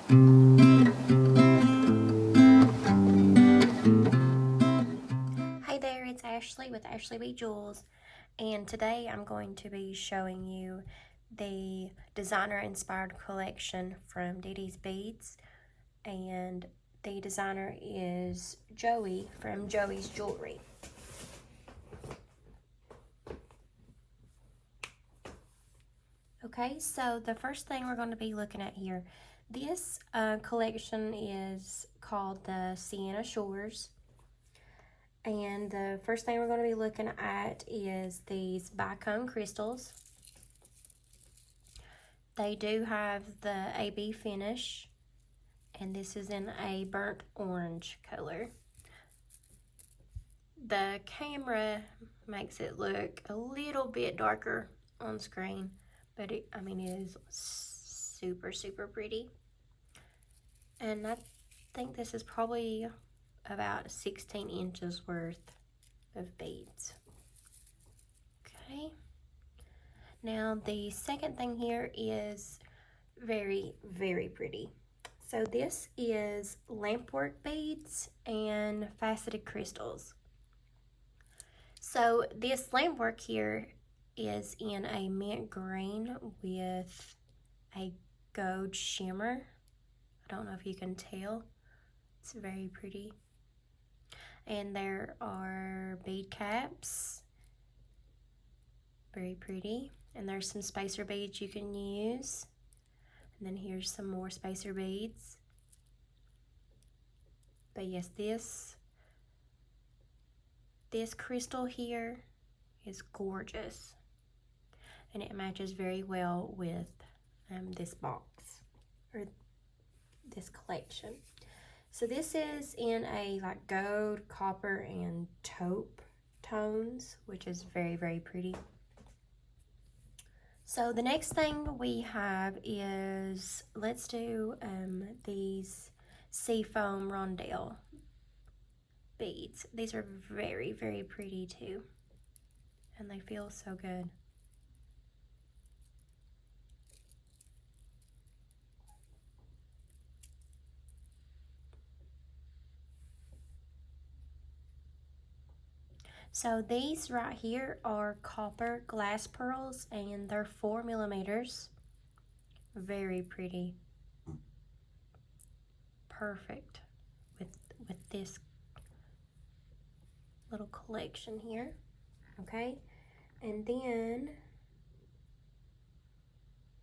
Hey there, it's Ashley with AshleyBJewels, and today I'm going to be showing you the designer inspired collection from Didi's Beads, and the designer is Joee from Joee's Jewelry. Okay, so the first thing we're going to be looking at here, this collection is called the Sienna Shores. And the first thing we're going to be looking at is these Bicone Crystals. They do have the AB finish, and this is in a burnt orange color. The camera makes it look a little bit darker on screen, but it is super, super pretty. And I think this is probably about 16 inches worth of beads. Okay. Now the second thing here is very, very pretty. So this is Lampwork beads and Faceted crystals. So this Lampwork here is in a mint green with a gold shimmer. I don't know if you can tell. It's very pretty. And there are bead caps, very pretty. And there's some spacer beads you can use. And then here's some more spacer beads. But yes, this crystal here is gorgeous. And it matches very well with this box, or this collection. So this is in a like gold, copper, and taupe tones, which is very, very pretty. So the next thing we have is, let's do these seafoam Rondelle beads. These are very, very pretty too, and they feel so good. So these right here are copper glass pearls, and they're 4 millimeters. Very pretty. Perfect with this little collection here. Okay, and then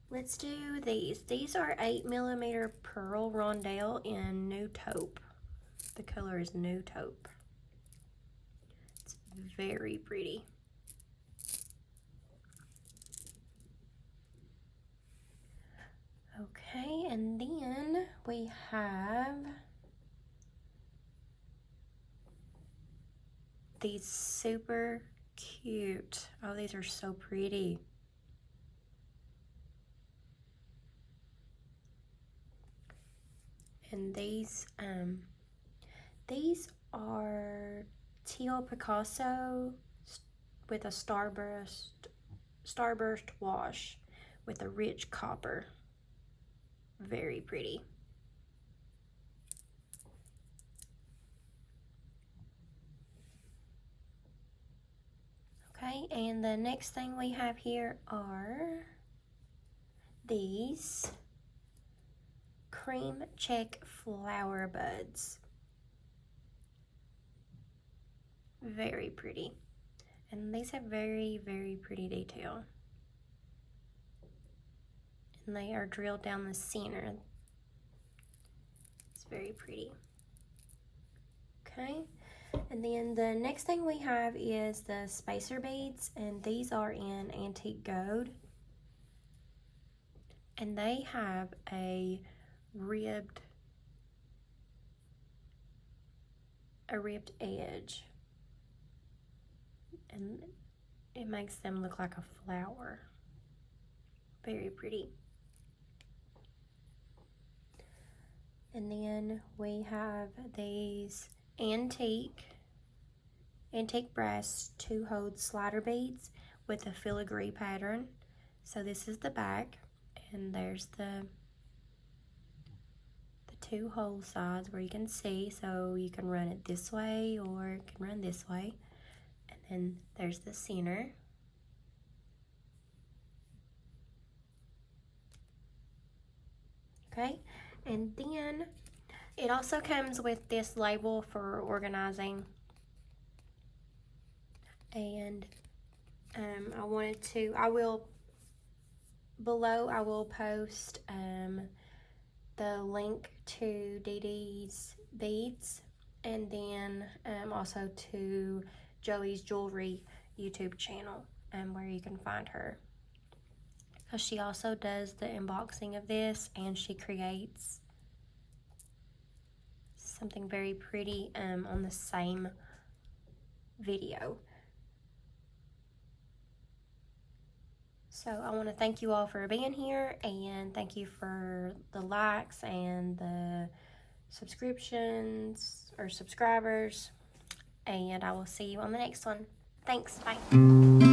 let's do these. These are 8 millimeter pearl Rondelle in new taupe. The color is new taupe. Very pretty. Okay, and then we have these super cute. Oh, these are so pretty. And these are Teal Picasso with a starburst wash with a rich copper. Very pretty. Okay, and the next thing we have here are these cream Czech flower buds. Very pretty. And these have very, very pretty detail. And they are drilled down the center. It's very pretty. Okay, and then the next thing we have is the spacer beads, and these are in antique gold. And they have a ribbed edge. And it makes them look like a flower. Very pretty. And then we have these antique brass 2-hole slider beads with a filigree pattern. So this is the back, and there's the two hole sides where you can see, so you can run it this way or it can run this way. And then there's the center. Okay, and then it also comes with this label for organizing. And below I will post the link to Didi's beads, and then also to Joey's jewelry YouTube channel, where you can find her. Because she also does the unboxing of this, and she creates something very pretty on the same video. So I want to thank you all for being here, and thank you for the likes and the subscriptions or subscribers, and I will see you on the next one. Thanks, bye.